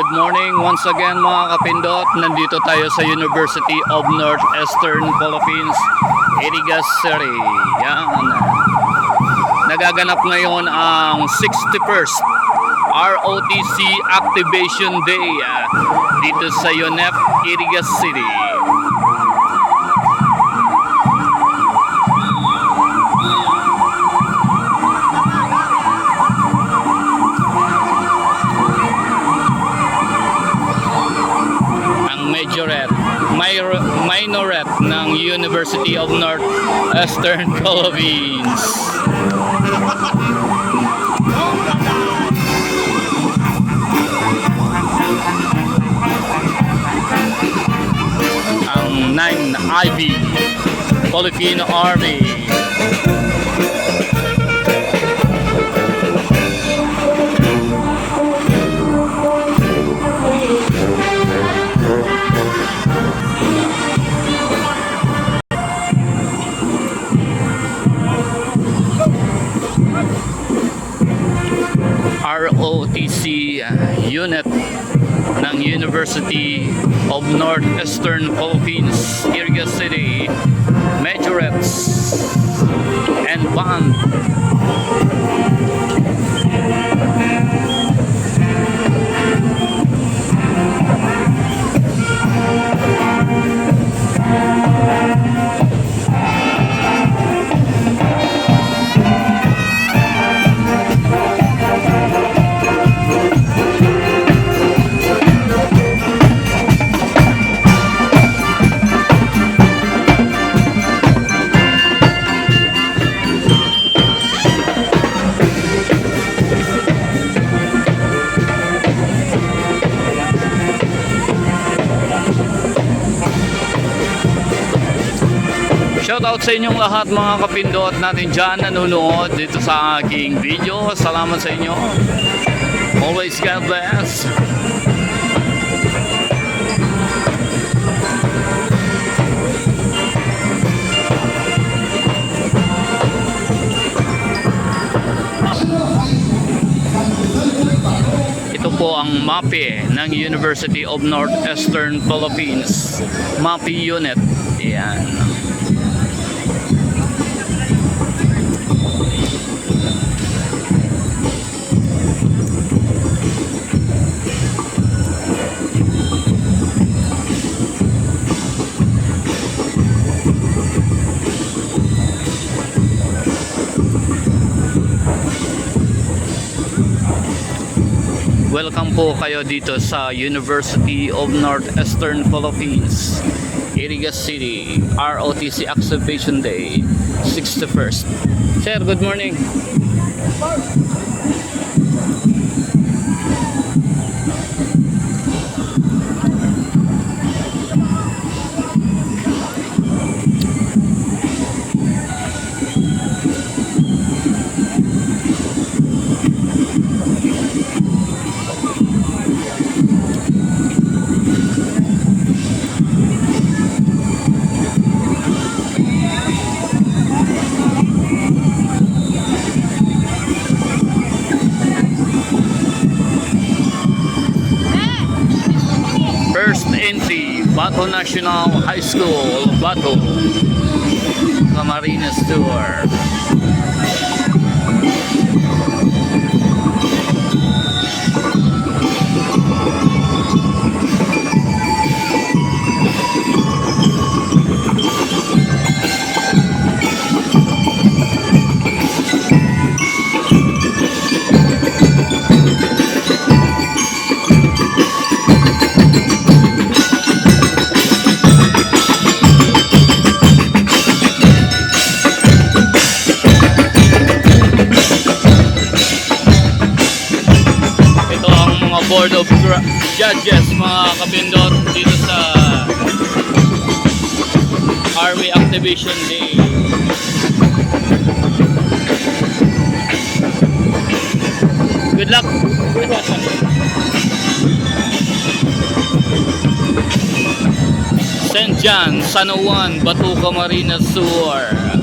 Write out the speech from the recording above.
Good morning once again mga kapindot. Nandito tayo sa University of Northeastern Philippines, Irigas City. Yan. Nagaganap ngayon ang 61st ROTC Activation Day dito sa UNEP, Irigas City. Minorette ng University of Northeastern Philippines. Ang 9IB Philippine Army. ROTC unit ng University of Northeastern Philippines, Irigas City, majorettes and band. Shoutout sa inyong lahat mga kapindot natin dyan nanonood dito sa aking video. Salamat sa inyo. Always God bless. Ito po ang MAPE ng University of Northeastern Philippines. MAPE unit. Ayan. Welcome po kayo dito sa University of Northeastern Philippines, Irigas City, ROTC Activation Day, 61st. Sir, good morning. Bato National High School, Bato, Camarines Tour. Board of Judges mga kapindot dito sa Army Activation Day. Good luck. St. John, San Juan, Bato, Camarines Sur.